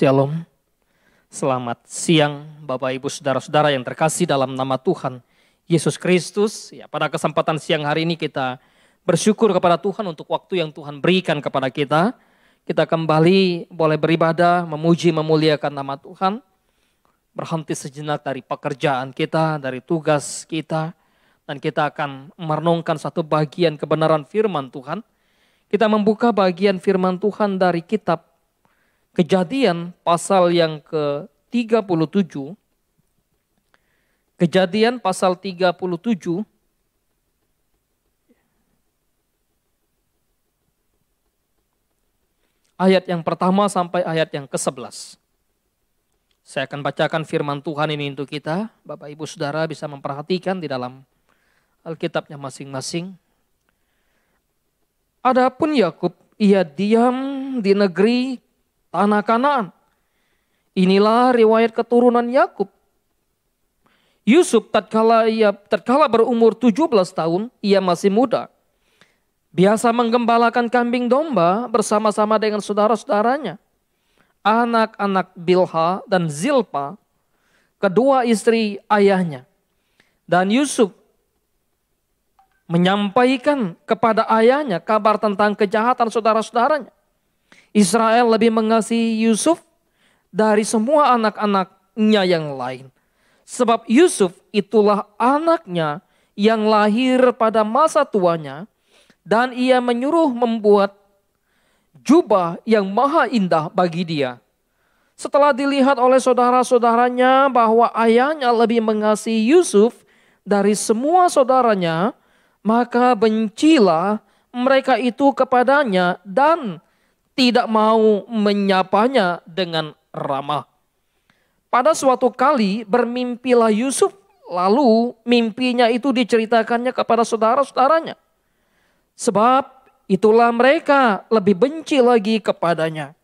Shalom. Selamat siang Bapak Ibu Saudara-saudara yang terkasih dalam nama Tuhan Yesus Kristus. Ya, pada kesempatan siang hari ini kita bersyukur kepada Tuhan untuk waktu yang Tuhan berikan kepada kita. Kita kembali boleh beribadah, memuji, memuliakan nama Tuhan. Berhenti sejenak dari pekerjaan kita, dari tugas kita. Dan kita akan merenungkan satu bagian kebenaran firman Tuhan. Kita membuka bagian firman Tuhan dari kitab Kejadian pasal yang ke-37. Kejadian pasal 37. Ayat yang pertama sampai ayat yang ke-11. Saya akan bacakan firman Tuhan ini untuk kita. Bapak Ibu Saudara bisa memperhatikan di dalam Alkitabnya masing-masing. Adapun Yakub, ia diam di negeri tanah Kanaan. Inilah riwayat keturunan Yakub. Yusuf tatkala berumur 17 tahun, ia masih muda. Biasa menggembalakan kambing domba bersama-sama dengan saudara-saudaranya. Anak-anak Bilha dan Zilpa, kedua istri ayahnya. Dan Yusuf menyampaikan kepada ayahnya kabar tentang kejahatan saudara-saudaranya. Israel lebih mengasihi Yusuf dari semua anak-anaknya yang lain. Sebab Yusuf itulah anaknya yang lahir pada masa tuanya. Dan ia menyuruh membuat jubah yang maha indah bagi dia. Setelah dilihat oleh saudara-saudaranya bahwa ayahnya lebih mengasihi Yusuf dari semua saudaranya, maka bencilah mereka itu kepadanya dan tidak mau menyapanya dengan ramah. Pada suatu kali bermimpilah Yusuf, lalu mimpinya itu diceritakannya kepada saudara-saudaranya. Sebab itulah mereka lebih benci lagi kepadanya.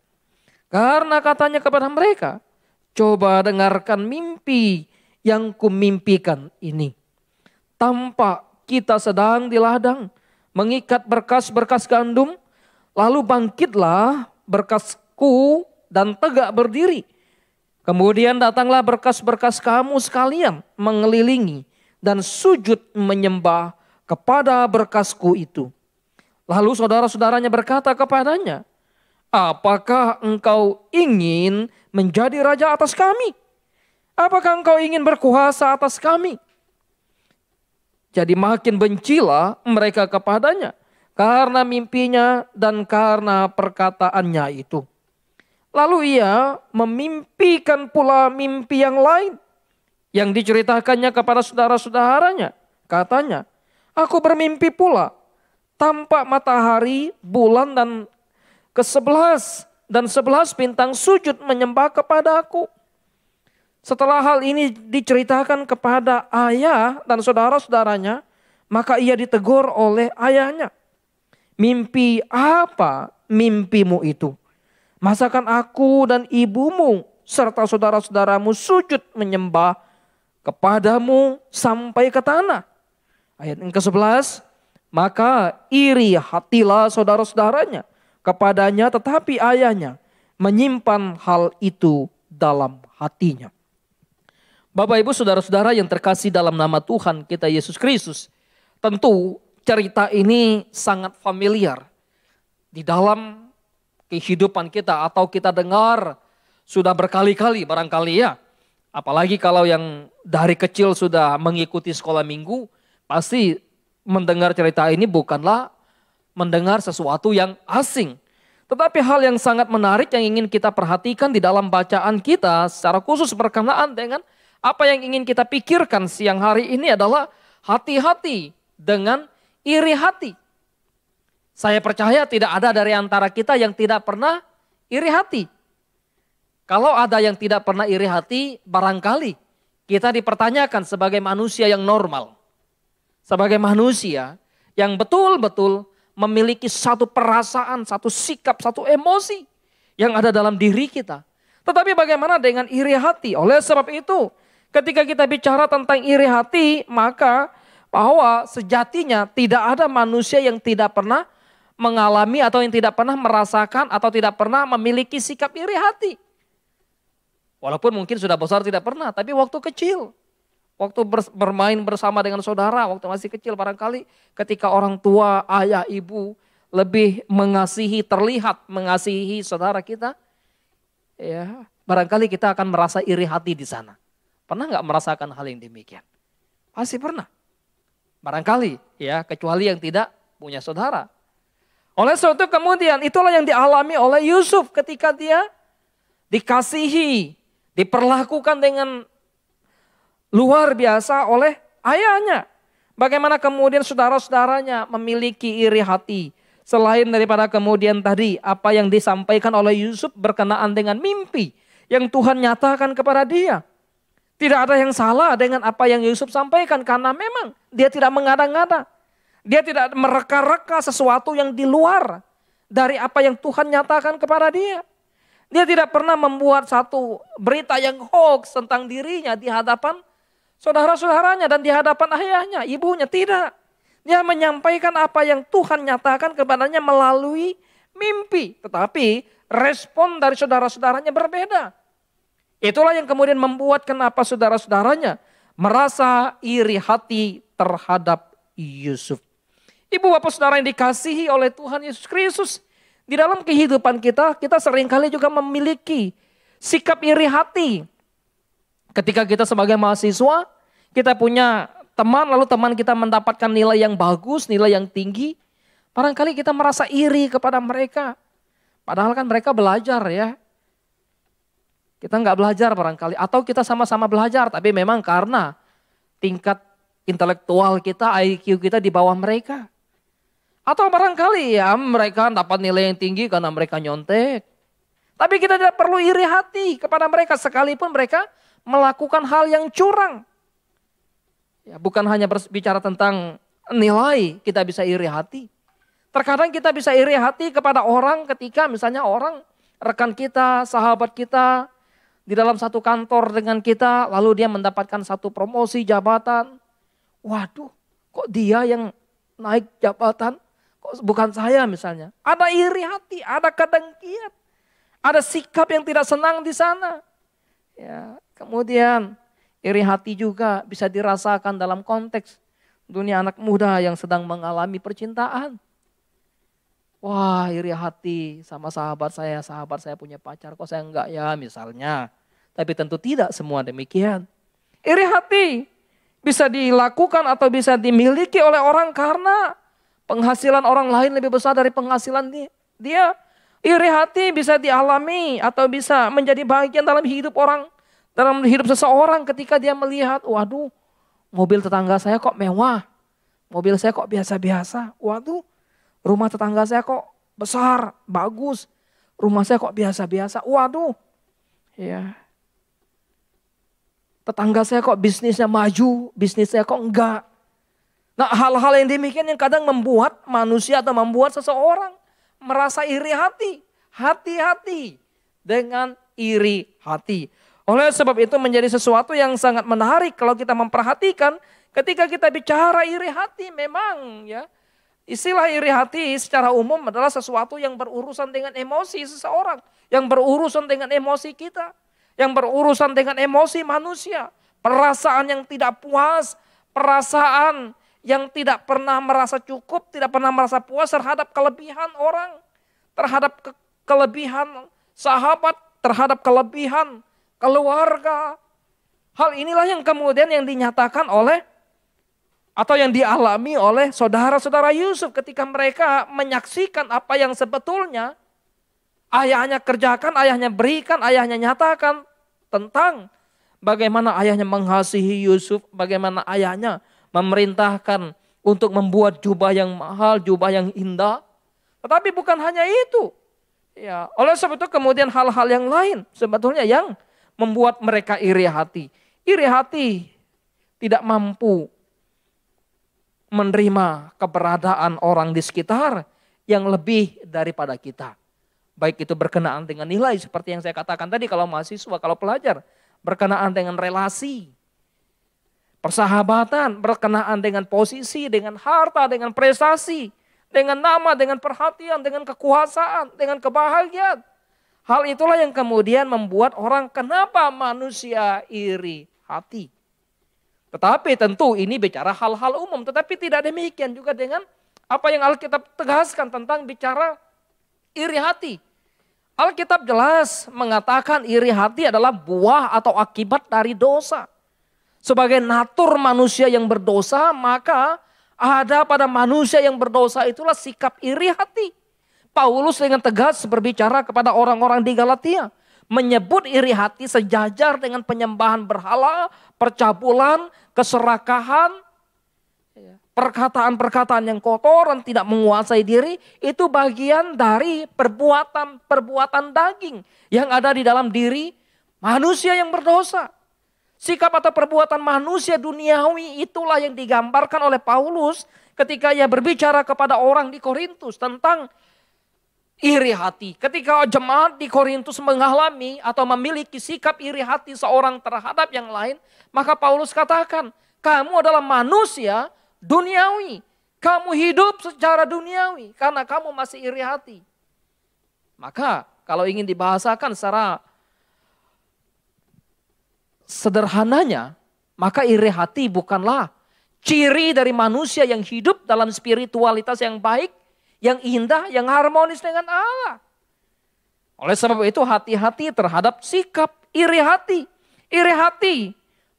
Karena katanya kepada mereka, coba dengarkan mimpi yang kumimpikan ini. Tampak kita sedang di ladang, mengikat berkas-berkas gandum, lalu bangkitlah berkasku dan tegak berdiri. Kemudian datanglah berkas-berkas kamu sekalian mengelilingi dan sujud menyembah kepada berkasku itu. Lalu saudara-saudaranya berkata kepadanya, apakah engkau ingin menjadi raja atas kami? Apakah engkau ingin berkuasa atas kami? Jadi makin bencilah mereka kepadanya karena mimpinya dan karena perkataannya itu. Lalu ia memimpikan pula mimpi yang lain yang diceritakannya kepada saudara-saudaranya. Katanya, aku bermimpi pula, tampak matahari, bulan dan ke-11 dan 11 bintang sujud menyembah kepada aku. Setelah hal ini diceritakan kepada ayah dan saudara-saudaranya, maka ia ditegur oleh ayahnya. Mimpi apa mimpimu itu? Masakan aku dan ibumu serta saudara-saudaramu sujud menyembah kepadamu sampai ke tanah? Ayat yang ke-11, maka iri hatilah saudara-saudaranya kepadanya, tetapi ayahnya menyimpan hal itu dalam hatinya. Bapak Ibu Saudara-saudara yang terkasih dalam nama Tuhan kita Yesus Kristus, tentu cerita ini sangat familiar di dalam kehidupan kita atau kita dengar sudah berkali-kali barangkali ya. Apalagi kalau yang dari kecil sudah mengikuti sekolah minggu, pasti mendengar cerita ini bukanlah mendengar sesuatu yang asing. Tetapi hal yang sangat menarik yang ingin kita perhatikan di dalam bacaan kita secara khusus berkenaan dengan apa yang ingin kita pikirkan siang hari ini adalah hati-hati dengan iri hati. Saya percaya tidak ada dari antara kita yang tidak pernah iri hati. Kalau ada yang tidak pernah iri hati, barangkali kita dipertanyakan sebagai manusia yang normal. Sebagai manusia yang betul-betul memiliki satu perasaan, satu sikap, satu emosi yang ada dalam diri kita. Tetapi bagaimana dengan iri hati? Oleh sebab itu, ketika kita bicara tentang iri hati, maka bahwa sejatinya tidak ada manusia yang tidak pernah mengalami atau yang tidak pernah merasakan atau tidak pernah memiliki sikap iri hati. Walaupun mungkin sudah besar tidak pernah, tapi waktu kecil. Waktu bermain bersama dengan saudara, waktu masih kecil barangkali ketika orang tua, ayah, ibu lebih mengasihi, terlihat mengasihi saudara kita, ya barangkali kita akan merasa iri hati di sana. Pernah nggak merasakan hal yang demikian? Pasti pernah. Barangkali ya, kecuali yang tidak punya saudara. Oleh sebab itu kemudian itulah yang dialami oleh Yusuf ketika dia dikasihi, diperlakukan dengan luar biasa oleh ayahnya. Bagaimana kemudian saudara-saudaranya memiliki iri hati. Selain daripada kemudian tadi apa yang disampaikan oleh Yusuf berkenaan dengan mimpi yang Tuhan nyatakan kepada dia. Tidak ada yang salah dengan apa yang Yusuf sampaikan karena memang dia tidak mengada-ngada. Dia tidak mereka-reka sesuatu yang di luar dari apa yang Tuhan nyatakan kepada dia. Dia tidak pernah membuat satu berita yang hoax tentang dirinya di hadapan saudara-saudaranya dan di hadapan ayahnya, ibunya. Tidak. Dia menyampaikan apa yang Tuhan nyatakan kepadanya melalui mimpi. Tetapi respon dari saudara-saudaranya berbeda. Itulah yang kemudian membuat kenapa saudara-saudaranya merasa iri hati terhadap Yusuf. Ibu bapak saudara yang dikasihi oleh Tuhan Yesus Kristus. Di dalam kehidupan kita, kita seringkali juga memiliki sikap iri hati. Ketika kita sebagai mahasiswa, kita punya teman, lalu teman kita mendapatkan nilai yang bagus, nilai yang tinggi. Barangkali kita merasa iri kepada mereka. Padahal kan mereka belajar ya. Kita nggak belajar barangkali. Atau kita sama-sama belajar, tapi memang karena tingkat intelektual kita, IQ kita di bawah mereka. Atau barangkali ya mereka dapat nilai yang tinggi karena mereka nyontek. Tapi kita tidak perlu iri hati kepada mereka sekalipun mereka melakukan hal yang curang. Ya, bukan hanya berbicara tentang nilai kita bisa iri hati. Terkadang kita bisa iri hati kepada orang ketika misalnya orang rekan kita, sahabat kita di dalam satu kantor dengan kita lalu dia mendapatkan satu promosi jabatan. Waduh, kok dia yang naik jabatan? Kok bukan saya misalnya. Ada iri hati, ada kedengkian. Ada sikap yang tidak senang di sana. Ya, kemudian iri hati juga bisa dirasakan dalam konteks dunia anak muda yang sedang mengalami percintaan. Wah, iri hati sama sahabat saya punya pacar, kok saya enggak ya misalnya. Tapi tentu tidak semua demikian. Iri hati bisa dilakukan atau bisa dimiliki oleh orang karena penghasilan orang lain lebih besar dari penghasilan dia. Iri hati bisa dialami atau bisa menjadi bagian dalam hidup orang, dalam hidup seseorang ketika dia melihat, waduh, mobil tetangga saya kok mewah, mobil saya kok biasa-biasa, waduh, rumah tetangga saya kok besar, bagus, rumah saya kok biasa-biasa, waduh, ya. Tetangga saya kok bisnisnya maju, bisnis saya kok enggak. Nah, hal-hal yang demikian yang kadang membuat manusia atau membuat seseorang merasa iri hati. Hati-hati dengan iri hati. Oleh sebab itu menjadi sesuatu yang sangat menarik kalau kita memperhatikan ketika kita bicara iri hati memang ya. Istilah iri hati secara umum adalah sesuatu yang berurusan dengan emosi seseorang. Yang berurusan dengan emosi kita. Yang berurusan dengan emosi manusia. Perasaan yang tidak puas, perasaan yang tidak pernah merasa cukup, tidak pernah merasa puas terhadap kelebihan orang, terhadap kelebihan sahabat, terhadap kelebihan keluarga. Hal inilah yang kemudian yang dinyatakan oleh atau yang dialami oleh saudara-saudara Yusuf ketika mereka menyaksikan apa yang sebetulnya ayahnya kerjakan, ayahnya berikan, ayahnya nyatakan tentang bagaimana ayahnya mengasihi Yusuf, bagaimana ayahnya memerintahkan untuk membuat jubah yang mahal, jubah yang indah. Tetapi bukan hanya itu. Ya, oleh sebab itu kemudian hal-hal yang lain sebetulnya yang membuat mereka iri hati. Iri hati tidak mampu menerima keberadaan orang di sekitar yang lebih daripada kita. Baik itu berkenaan dengan nilai seperti yang saya katakan tadi kalau mahasiswa, kalau pelajar. Berkenaan dengan relasi, persahabatan, berkenaan dengan posisi, dengan harta, dengan prestasi, dengan nama, dengan perhatian, dengan kekuasaan, dengan kebahagiaan. Hal itulah yang kemudian membuat orang, kenapa manusia iri hati. Tetapi tentu ini bicara hal-hal umum. Tetapi tidak demikian juga dengan apa yang Alkitab tegaskan tentang bicara iri hati. Alkitab jelas mengatakan iri hati adalah buah atau akibat dari dosa. Sebagai natur manusia yang berdosa, maka ada pada manusia yang berdosa itulah sikap iri hati. Paulus dengan tegas berbicara kepada orang-orang di Galatia. Menyebut iri hati sejajar dengan penyembahan berhala, percabulan, keserakahan, perkataan-perkataan yang kotor dan tidak menguasai diri. Itu bagian dari perbuatan daging yang ada di dalam diri manusia yang berdosa. Sikap atau perbuatan manusia duniawi itulah yang digambarkan oleh Paulus ketika ia berbicara kepada orang di Korintus tentang iri hati. Ketika jemaat di Korintus mengalami atau memiliki sikap iri hati seorang terhadap yang lain, maka Paulus katakan, kamu adalah manusia duniawi. Kamu hidup secara duniawi karena kamu masih iri hati. Maka kalau ingin dibahasakan secara sederhananya, maka iri hati bukanlah ciri dari manusia yang hidup dalam spiritualitas yang baik, yang indah, yang harmonis dengan Allah. Oleh sebab itu hati-hati terhadap sikap iri hati. Iri hati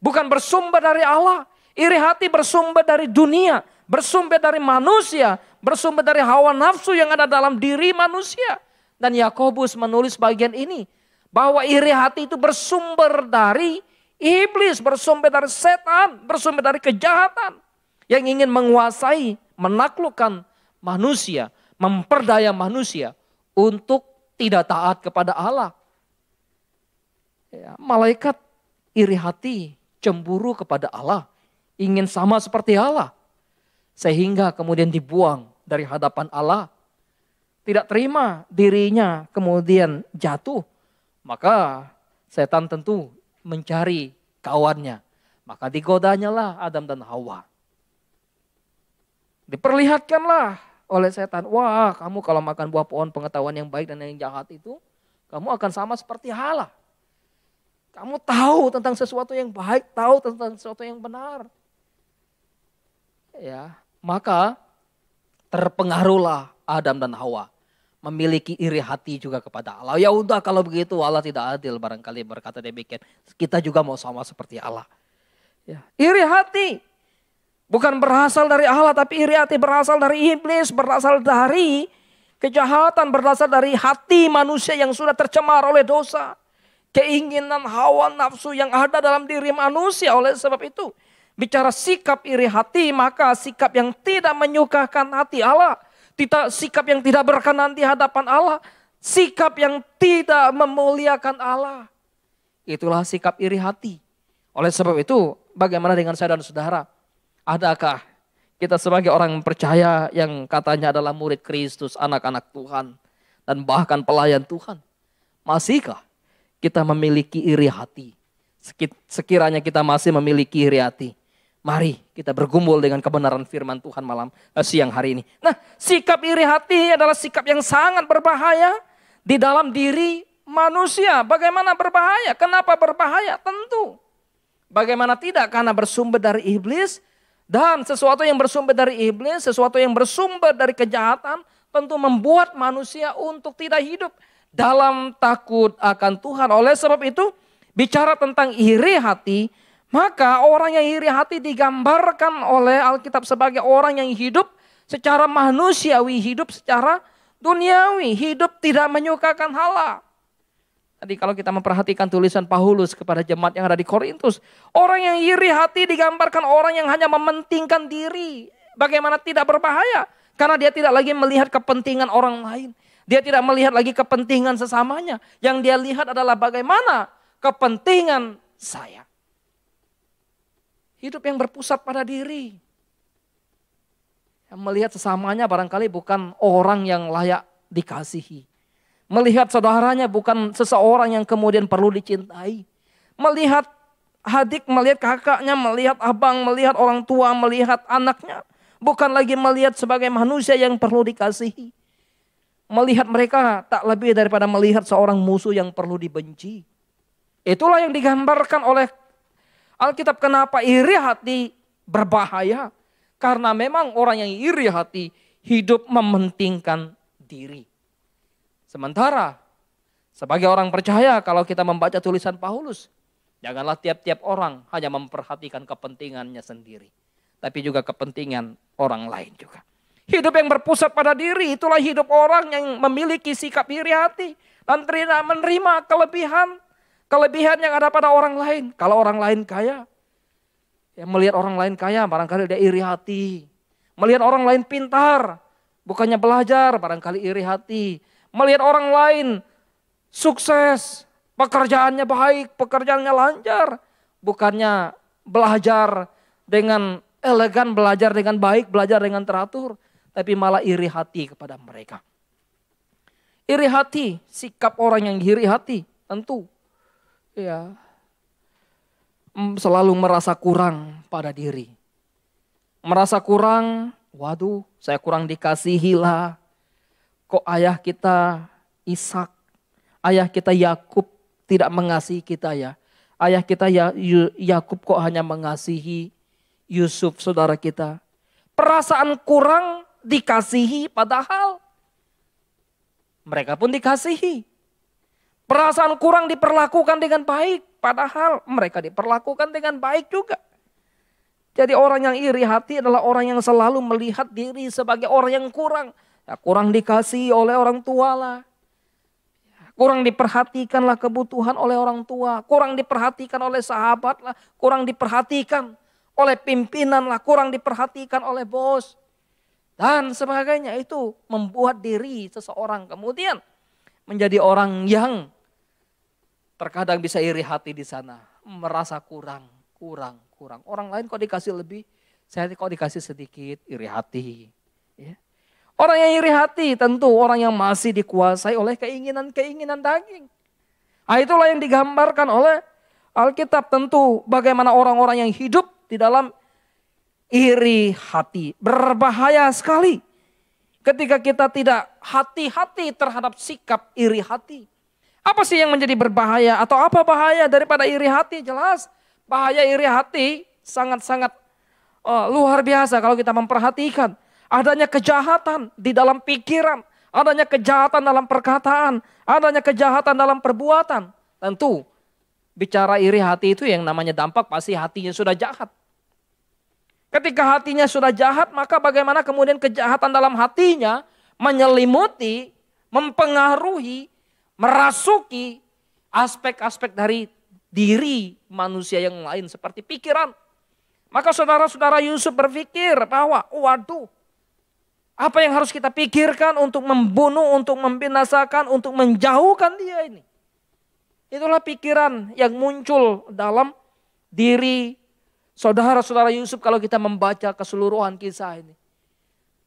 bukan bersumber dari Allah. Iri hati bersumber dari dunia, bersumber dari manusia, bersumber dari hawa nafsu yang ada dalam diri manusia. Dan Yakobus menulis bagian ini, bahwa iri hati itu bersumber dari iblis, bersumber dari setan, bersumber dari kejahatan yang ingin menguasai, menaklukkan manusia, memperdaya manusia untuk tidak taat kepada Allah. Ya, malaikat iri hati, cemburu kepada Allah, ingin sama seperti Allah, sehingga kemudian dibuang dari hadapan Allah. Tidak terima dirinya kemudian jatuh, maka setan tentu mencari kawannya. Maka digodanya lah Adam dan Hawa. Diperlihatkanlah oleh setan, wah kamu kalau makan buah pohon pengetahuan yang baik dan yang jahat itu, kamu akan sama seperti Allah. Kamu tahu tentang sesuatu yang baik, tahu tentang sesuatu yang benar. Ya, maka terpengaruhlah Adam dan Hawa memiliki iri hati juga kepada Allah. Ya udah kalau begitu Allah tidak adil, barangkali berkata demikian. Kita juga mau sama seperti Allah. Ya, iri hati bukan berasal dari Allah, tapi iri hati berasal dari iblis, berasal dari kejahatan, berasal dari hati manusia yang sudah tercemar oleh dosa. Keinginan hawa nafsu yang ada dalam diri manusia. Oleh sebab itu, bicara sikap iri hati, maka sikap yang tidak menyukakan hati Allah, sikap yang tidak berkenan di hadapan Allah, sikap yang tidak memuliakan Allah. Itulah sikap iri hati. Oleh sebab itu, bagaimana dengan saya dan saudara? Adakah kita sebagai orang percaya yang katanya adalah murid Kristus, anak-anak Tuhan, dan bahkan pelayan Tuhan, masihkah kita memiliki iri hati? Sekiranya kita masih memiliki iri hati, mari kita bergumul dengan kebenaran firman Tuhan siang hari ini. Nah, sikap iri hati adalah sikap yang sangat berbahaya di dalam diri manusia. Bagaimana berbahaya? Kenapa berbahaya? Tentu. Bagaimana tidak? Karena bersumber dari iblis. Dan sesuatu yang bersumber dari iblis, sesuatu yang bersumber dari kejahatan, tentu membuat manusia untuk tidak hidup dalam takut akan Tuhan. Oleh sebab itu, bicara tentang iri hati, maka orang yang iri hati digambarkan oleh Alkitab sebagai orang yang hidup secara manusiawi, hidup secara duniawi, hidup tidak menyukakan Allah. Tadi kalau kita memperhatikan tulisan Paulus kepada jemaat yang ada di Korintus, orang yang iri hati digambarkan orang yang hanya mementingkan diri. Bagaimana tidak berbahaya? Karena dia tidak lagi melihat kepentingan orang lain. Dia tidak melihat lagi kepentingan sesamanya. Yang dia lihat adalah bagaimana kepentingan saya. Hidup yang berpusat pada diri. Yang melihat sesamanya barangkali bukan orang yang layak dikasihi. Melihat saudaranya bukan seseorang yang kemudian perlu dicintai. Melihat adik, melihat kakaknya, melihat abang, melihat orang tua, melihat anaknya. Bukan lagi melihat sebagai manusia yang perlu dikasihi. melihat mereka tak lebih daripada melihat seorang musuh yang perlu dibenci. Itulah yang digambarkan oleh Alkitab, kenapa iri hati berbahaya. Karena memang orang yang iri hati hidup mementingkan diri. Sementara sebagai orang percaya, kalau kita membaca tulisan Paulus, janganlah tiap-tiap orang hanya memperhatikan kepentingannya sendiri, tapi juga kepentingan orang lain juga. Hidup yang berpusat pada diri, itulah hidup orang yang memiliki sikap iri hati dan tidak menerima kelebihan yang ada pada orang lain. Kalau orang lain kaya, ya melihat orang lain kaya barangkali dia iri hati. Melihat orang lain pintar, bukannya belajar barangkali iri hati. Melihat orang lain sukses, pekerjaannya baik, pekerjaannya lancar, bukannya belajar dengan elegan, belajar dengan baik, belajar dengan teratur, tapi malah iri hati kepada mereka. Iri hati, sikap orang yang iri hati tentu ya selalu merasa kurang pada diri. Merasa kurang, waduh saya kurang dikasihi lah. Kok ayah kita Ishak, ayah kita Yakub tidak mengasihi kita ya. Ayah kita Yakub kok hanya mengasihi Yusuf saudara kita. Perasaan kurang dikasihi padahal mereka pun dikasihi. Perasaan kurang diperlakukan dengan baik padahal mereka diperlakukan dengan baik juga. Jadi orang yang iri hati adalah orang yang selalu melihat diri sebagai orang yang kurang. Ya, kurang dikasihi oleh orang tua lah. Kurang diperhatikanlah kebutuhan oleh orang tua. Kurang diperhatikan oleh sahabat lah. Kurang diperhatikan oleh pimpinan lah. Kurang diperhatikan oleh bos. Dan sebagainya, itu membuat diri seseorang kemudian menjadi orang yang terkadang bisa iri hati di sana. Merasa kurang. Orang lain kok dikasih lebih, saya kok dikasih sedikit, iri hati. Ya. Orang yang iri hati tentu orang yang masih dikuasai oleh keinginan-keinginan daging. Nah, itulah yang digambarkan oleh Alkitab, tentu bagaimana orang-orang yang hidup di dalam iri hati. Berbahaya sekali ketika kita tidak hati-hati terhadap sikap iri hati. Apa sih yang menjadi berbahaya atau apa bahaya daripada iri hati? Jelas bahaya iri hati sangat-sangat luar biasa kalau kita memperhatikan. Adanya kejahatan di dalam pikiran, adanya kejahatan dalam perkataan, adanya kejahatan dalam perbuatan. Tentu bicara iri hati itu yang namanya dampak pasti hatinya sudah jahat. Ketika hatinya sudah jahat, maka bagaimana kemudian kejahatan dalam hatinya menyelimuti, mempengaruhi, merasuki aspek-aspek dari diri manusia yang lain seperti pikiran. Maka saudara-saudara Yusuf berpikir bahwa waduh, apa yang harus kita pikirkan untuk membunuh, untuk membinasakan, untuk menjauhkan dia ini. Itulah pikiran yang muncul dalam diri saudara-saudara Yusuf kalau kita membaca keseluruhan kisah ini.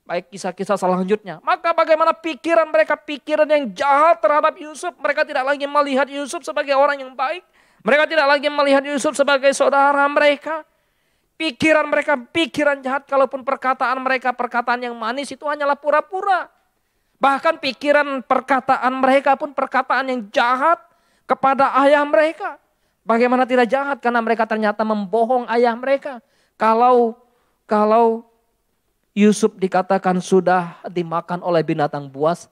Baik kisah-kisah selanjutnya. Maka bagaimana pikiran mereka, pikiran yang jahat terhadap Yusuf. Mereka tidak lagi melihat Yusuf sebagai orang yang baik. Mereka tidak lagi melihat Yusuf sebagai saudara mereka. Pikiran mereka, pikiran jahat, kalaupun perkataan mereka, perkataan yang manis itu hanyalah pura-pura. Bahkan pikiran perkataan mereka pun perkataan yang jahat kepada ayah mereka. Bagaimana tidak jahat karena mereka ternyata membohong ayah mereka. Kalau Yusuf dikatakan sudah dimakan oleh binatang buas.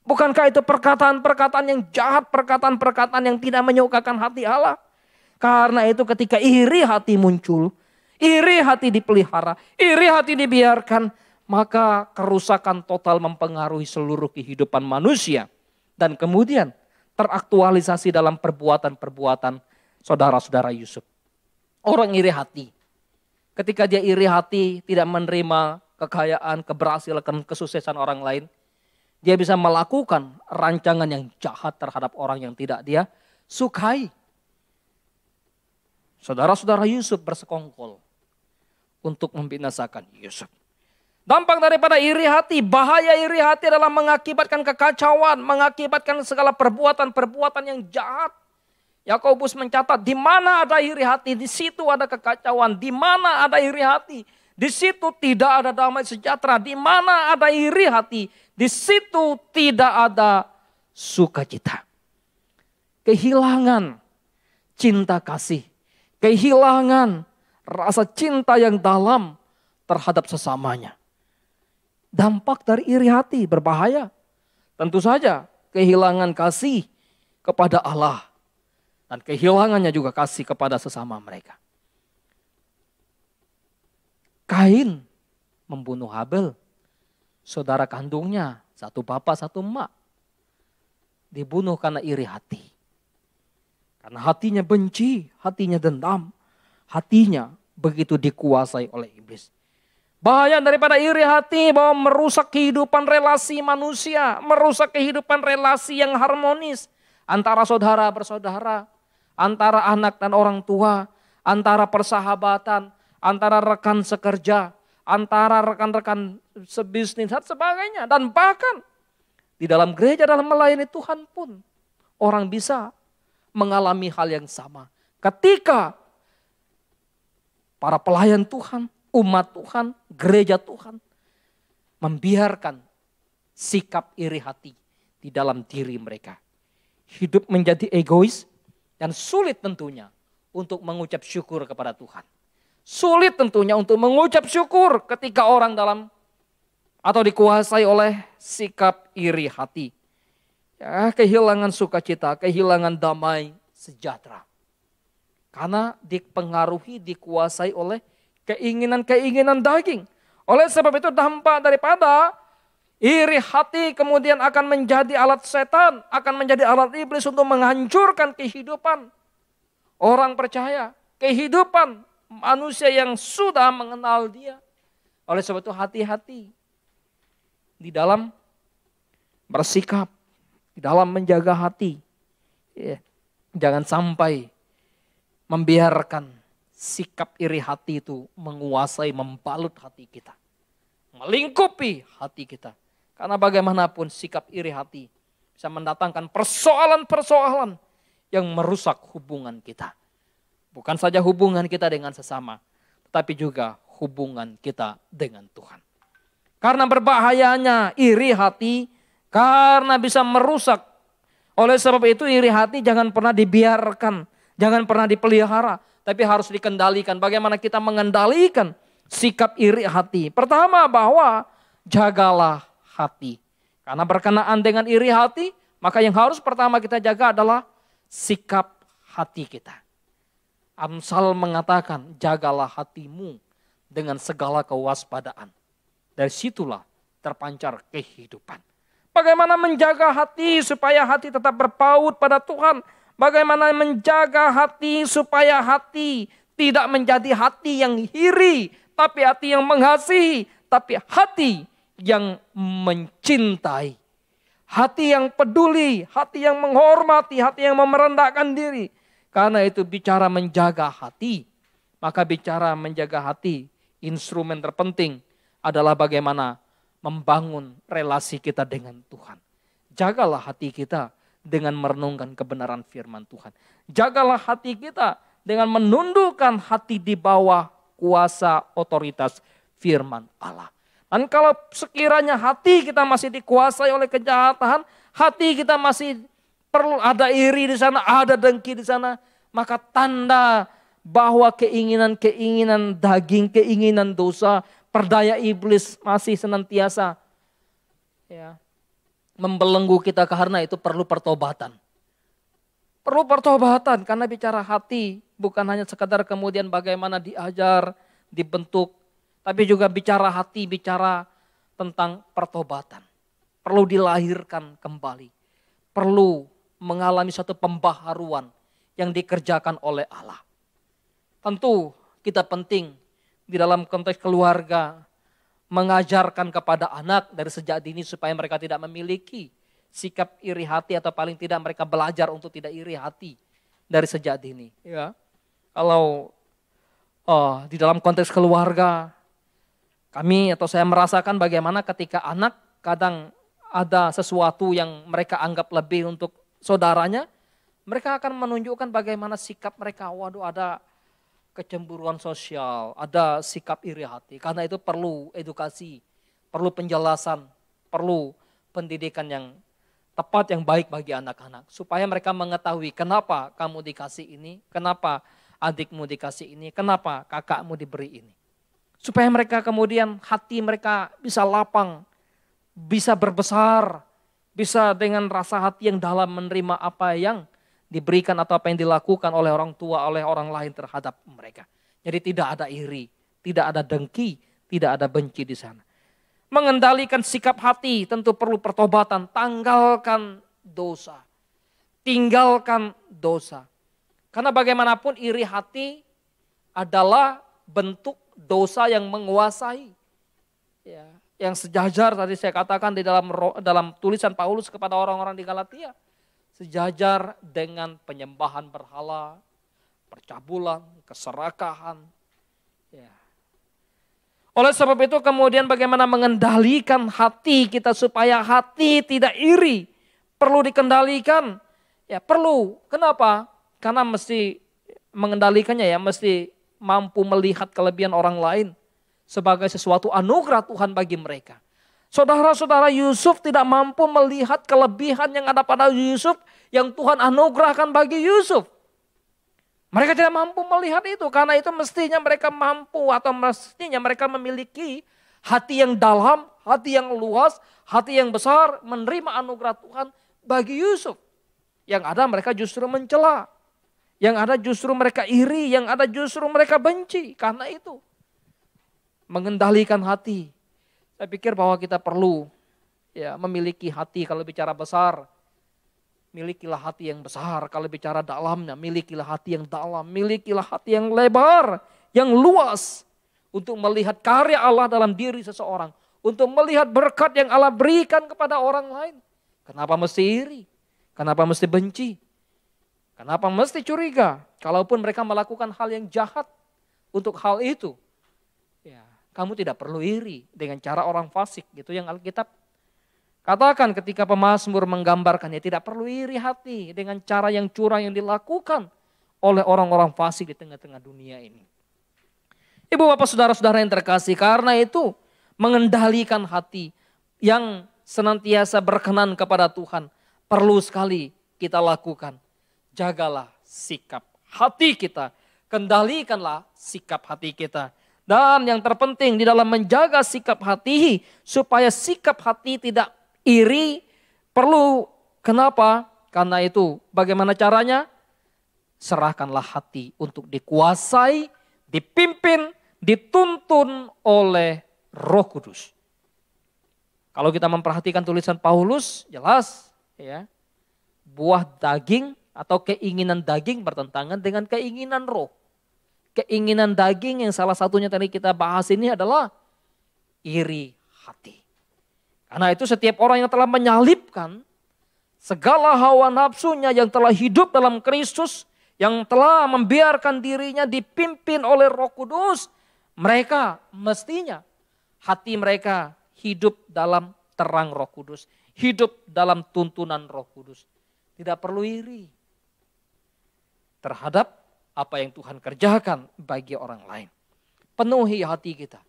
Bukankah itu perkataan-perkataan yang jahat, perkataan-perkataan yang tidak menyukakan hati Allah. Karena itu ketika iri hati muncul, iri hati dipelihara, iri hati dibiarkan, maka kerusakan total mempengaruhi seluruh kehidupan manusia. Dan kemudian teraktualisasi dalam perbuatan-perbuatan saudara-saudara Yusuf. Orang iri hati. Ketika dia iri hati, tidak menerima kekayaan, keberhasilan, kesuksesan orang lain. Dia bisa melakukan rancangan yang jahat terhadap orang yang tidak dia sukai. Saudara-saudara Yusuf bersekongkol untuk membinasakan Yusuf. Dampak daripada iri hati, bahaya iri hati adalah mengakibatkan kekacauan, mengakibatkan segala perbuatan-perbuatan yang jahat. Yakobus mencatat, di mana ada iri hati, di situ ada kekacauan. Di mana ada iri hati, Di situ tidak ada damai sejahtera. Di mana ada iri hati, di situ tidak ada sukacita. Kehilangan cinta kasih, kehilangan rasa cinta yang dalam terhadap sesamanya. Dampak dari iri hati berbahaya. Tentu saja kehilangan kasih kepada Allah dan kehilangannya juga kasih kepada sesama mereka. Kain membunuh Habel, saudara kandungnya, satu bapak satu emak. Dibunuh karena iri hati. Karena hatinya benci, hatinya dendam, hatinya begitu dikuasai oleh iblis. Bahaya daripada iri hati bahwa merusak kehidupan relasi manusia, merusak kehidupan relasi yang harmonis antara saudara bersaudara, antara anak dan orang tua, antara persahabatan, antara rekan sekerja, antara rekan-rekan sebisnis dan sebagainya. Dan bahkan di dalam gereja, dalam melayani Tuhan pun orang bisa mengalami hal yang sama. Ketika para pelayan Tuhan, umat Tuhan, gereja Tuhan membiarkan sikap iri hati di dalam diri mereka. Hidup menjadi egois dan sulit tentunya untuk mengucap syukur kepada Tuhan. Sulit tentunya untuk mengucap syukur ketika orang dalam atau dikuasai oleh sikap iri hati. Ya, kehilangan sukacita, kehilangan damai sejahtera. Karena dipengaruhi, dikuasai oleh keinginan-keinginan daging. Oleh sebab itu dampak daripada iri hati kemudian akan menjadi alat setan, akan menjadi alat iblis untuk menghancurkan kehidupan orang percaya, kehidupan manusia yang sudah mengenal dia. Oleh sebab itu hati-hati di dalam bersikap, di dalam menjaga hati. Ya, jangan sampai membiarkan sikap iri hati itu menguasai, membalut hati kita. Melingkupi hati kita. Karena bagaimanapun sikap iri hati bisa mendatangkan persoalan-persoalan yang merusak hubungan kita. Bukan saja hubungan kita dengan sesama, tetapi juga hubungan kita dengan Tuhan. Karena berbahayanya iri hati, karena bisa merusak. Oleh sebab itu iri hati jangan pernah dibiarkan, jangan pernah dipelihara, tapi harus dikendalikan. Bagaimana kita mengendalikan sikap iri hati? Pertama bahwa jagalah hati. Karena berkenaan dengan iri hati, maka yang harus pertama kita jaga adalah sikap hati kita. Amsal mengatakan, jagalah hatimu dengan segala kewaspadaan. Dari situlah terpancar kehidupan. Bagaimana menjaga hati supaya hati tetap berpaut pada Tuhan. Bagaimana menjaga hati supaya hati tidak menjadi hati yang iri, tapi hati yang mengasihi, tapi hati yang mencintai. Hati yang peduli, hati yang menghormati, hati yang merendahkan diri. Karena itu bicara menjaga hati, maka bicara menjaga hati, instrumen terpenting adalah bagaimana membangun relasi kita dengan Tuhan. Jagalah hati kita dengan merenungkan kebenaran firman Tuhan. Jagalah hati kita dengan menundukkan hati di bawah kuasa otoritas firman Allah. Dan kalau sekiranya hati kita masih dikuasai oleh kejahatan, hati kita masih perlu ada iri di sana, ada dengki di sana, maka tanda bahwa keinginan-keinginan daging, keinginan dosa, perdaya iblis masih senantiasa ya, membelenggu kita, karena itu perlu pertobatan. Perlu pertobatan karena bicara hati bukan hanya sekadar kemudian bagaimana diajar, dibentuk, tapi juga bicara hati, bicara tentang pertobatan. Perlu dilahirkan kembali. Perlu mengalami satu pembaharuan yang dikerjakan oleh Allah. Tentu kita penting di dalam konteks keluarga mengajarkan kepada anak dari sejak dini supaya mereka tidak memiliki sikap iri hati, atau paling tidak mereka belajar untuk tidak iri hati dari sejak dini. Ya, kalau di dalam konteks keluarga kami atau saya merasakan bagaimana ketika anak kadang ada sesuatu yang mereka anggap lebih untuk saudaranya, mereka akan menunjukkan bagaimana sikap mereka. Waduh, ada kecemburuan sosial, ada sikap iri hati. Karena itu perlu edukasi, perlu penjelasan, perlu pendidikan yang tepat, yang baik bagi anak-anak. Supaya mereka mengetahui kenapa kamu dikasih ini, kenapa adikmu dikasih ini, kenapa kakakmu diberi ini. Supaya mereka kemudian hati mereka bisa lapang, bisa berbesar, bisa dengan rasa hati yang dalam menerima apa yang diberikan atau apa yang dilakukan oleh orang tua, oleh orang lain terhadap mereka. Jadi tidak ada iri, tidak ada dengki, tidak ada benci di sana. Mengendalikan sikap hati tentu perlu pertobatan, tanggalkan dosa, tinggalkan dosa. Karena bagaimanapun iri hati adalah bentuk dosa yang menguasai. Ya, yang sejajar tadi saya katakan di dalam tulisan Paulus kepada orang-orang di Galatia. Sejajar dengan penyembahan berhala, percabulan, keserakahan. Ya. Oleh sebab itu kemudian bagaimana mengendalikan hati kita supaya hati tidak iri. Perlu dikendalikan. Ya perlu. Kenapa? Karena mesti mengendalikannya ya, mesti mampu melihat kelebihan orang lain sebagai sesuatu anugerah Tuhan bagi mereka. Saudara-saudara, Yusuf tidak mampu melihat kelebihan yang ada pada Yusuf yang Tuhan anugerahkan bagi Yusuf. Mereka tidak mampu melihat itu, karena itu mestinya mereka mampu atau mestinya mereka memiliki hati yang dalam, hati yang luas, hati yang besar, menerima anugerah Tuhan bagi Yusuf. Yang ada mereka justru mencela, yang ada justru mereka iri, yang ada justru mereka benci. Karena itu mengendalikan hati. Saya pikir bahwa kita perlu ya memiliki hati kalau bicara besar. Milikilah hati yang besar. Kalau bicara dalamnya, milikilah hati yang dalam. Milikilah hati yang lebar, yang luas. Untuk melihat karya Allah dalam diri seseorang. Untuk melihat berkat yang Allah berikan kepada orang lain. Kenapa mesti iri? Kenapa mesti benci? Kenapa mesti curiga? Kalaupun mereka melakukan hal yang jahat untuk hal itu. Ya, kamu tidak perlu iri dengan cara orang fasik. Gitu yang Alkitab katakan ketika pemazmur menggambarkannya. Tidak perlu iri hati dengan cara yang curang yang dilakukan oleh orang-orang fasik di tengah-tengah dunia ini. Ibu bapak saudara-saudara yang terkasih, karena itu mengendalikan hati yang senantiasa berkenan kepada Tuhan. Perlu sekali kita lakukan. Jagalah sikap hati kita. Kendalikanlah sikap hati kita. Dan yang terpenting di dalam menjaga sikap hati, supaya sikap hati tidak iri, perlu kenapa? Karena itu bagaimana caranya? Serahkanlah hati untuk dikuasai, dipimpin, dituntun oleh Roh Kudus. Kalau kita memperhatikan tulisan Paulus, jelas ya, buah daging atau keinginan daging bertentangan dengan keinginan roh. Keinginan daging yang salah satunya tadi kita bahas ini adalah iri hati. Karena itu setiap orang yang telah menyalibkan segala hawa nafsunya, yang telah hidup dalam Kristus, yang telah membiarkan dirinya dipimpin oleh Roh Kudus, mereka mestinya hati mereka hidup dalam terang Roh Kudus, hidup dalam tuntunan Roh Kudus. Tidak perlu iri terhadap apa yang Tuhan kerjakan bagi orang lain. Penuhi hati kita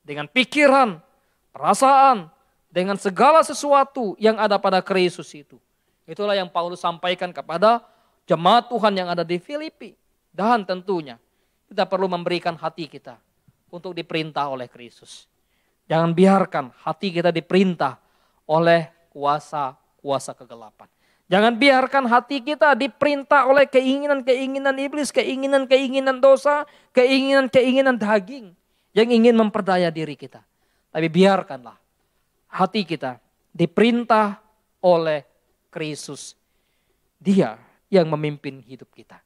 dengan pikiran, perasaan, dengan segala sesuatu yang ada pada Kristus itu. Itulah yang Paulus sampaikan kepada jemaat Tuhan yang ada di Filipi. Dan tentunya kita perlu memberikan hati kita untuk diperintah oleh Kristus. Jangan biarkan hati kita diperintah oleh kuasa-kuasa kegelapan. Jangan biarkan hati kita diperintah oleh keinginan-keinginan iblis, keinginan-keinginan dosa, keinginan-keinginan daging yang ingin memperdaya diri kita. Tapi biarkanlah hati kita diperintah oleh Kristus. Dia yang memimpin hidup kita.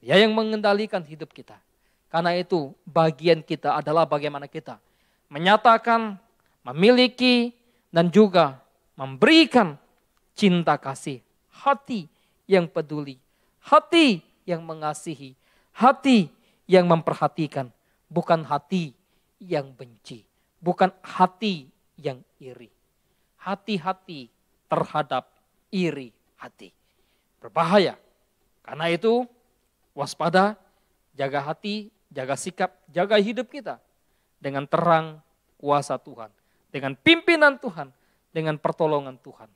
Dia yang mengendalikan hidup kita. Karena itu bagian kita adalah bagaimana kita menyatakan, memiliki, dan juga memberikan cinta kasih. Hati yang peduli, hati yang mengasihi, hati yang memperhatikan. Bukan hati yang benci, bukan hati yang iri. Hati-hati terhadap iri hati. Berbahaya. Karena itu waspada, jaga hati jaga sikap, jaga hidup kita dengan terang kuasa Tuhan, dengan pimpinan Tuhan, dengan pertolongan Tuhan.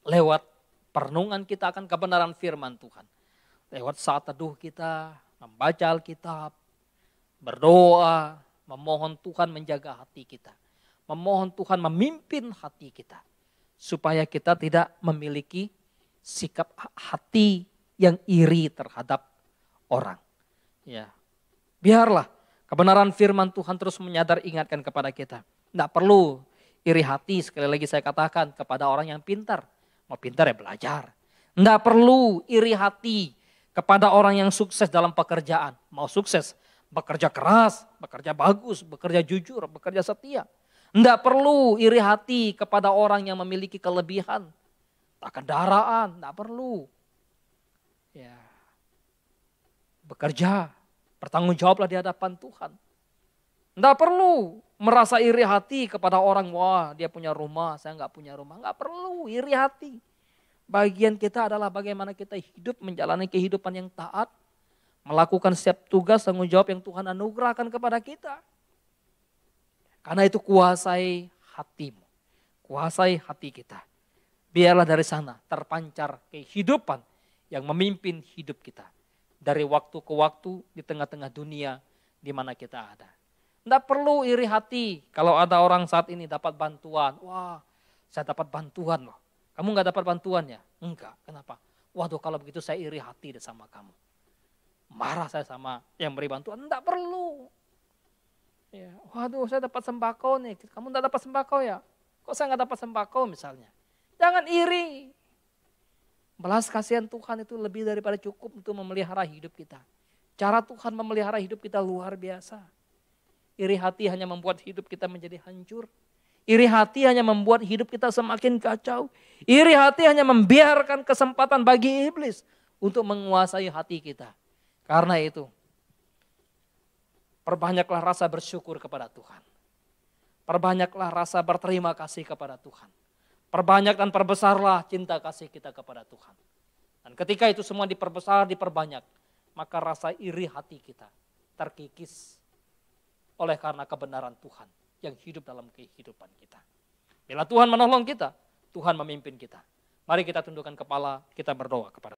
Lewat perenungan kita akan kebenaran firman Tuhan. Lewat saat teduh kita, membaca Alkitab, berdoa, memohon Tuhan menjaga hati kita. Memohon Tuhan memimpin hati kita. Supaya kita tidak memiliki sikap hati yang iri terhadap orang. Ya, biarlah kebenaran firman Tuhan terus ingatkan kepada kita. Tidak perlu iri hati, sekali lagi saya katakan, kepada orang yang pintar. Mau pintar ya belajar. Tidak perlu iri hati kepada orang yang sukses dalam pekerjaan. Mau sukses, bekerja keras, bekerja bagus, bekerja jujur, bekerja setia. Tidak perlu iri hati kepada orang yang memiliki kelebihan. Tak kendaraan, tidak perlu. Ya, bekerja, bertanggung jawablah di hadapan Tuhan. Tidak perlu merasa iri hati kepada orang, wah dia punya rumah, saya nggak punya rumah. Nggak perlu iri hati. Bagian kita adalah bagaimana kita hidup, menjalani kehidupan yang taat, melakukan setiap tugas, tanggung jawab yang Tuhan anugerahkan kepada kita. Karena itu kuasai hatimu, kuasai hati kita. Biarlah dari sana terpancar kehidupan yang memimpin hidup kita. Dari waktu ke waktu di tengah-tengah dunia di mana kita ada. Tidak perlu iri hati kalau ada orang saat ini dapat bantuan. Wah, saya dapat bantuan loh. Kamu nggak dapat bantuan ya? Enggak, kenapa? Waduh kalau begitu saya iri hati deh sama kamu. Marah saya sama yang beri bantuan, tidak perlu. Ya, waduh saya dapat sembako nih, kamu tidak dapat sembako ya? Kok saya nggak dapat sembako misalnya? Jangan iri. Belas kasihan Tuhan itu lebih daripada cukup untuk memelihara hidup kita. Cara Tuhan memelihara hidup kita luar biasa. Iri hati hanya membuat hidup kita menjadi hancur. Iri hati hanya membuat hidup kita semakin kacau. Iri hati hanya membiarkan kesempatan bagi iblis untuk menguasai hati kita. Karena itu, perbanyaklah rasa bersyukur kepada Tuhan. Perbanyaklah rasa berterima kasih kepada Tuhan. Perbanyak dan perbesarlah cinta kasih kita kepada Tuhan. Dan ketika itu semua diperbesar, diperbanyak, maka rasa iri hati kita terkikis oleh karena kebenaran Tuhan yang hidup dalam kehidupan kita. Bila Tuhan menolong kita, Tuhan memimpin kita. Mari kita tundukkan kepala, kita berdoa kepada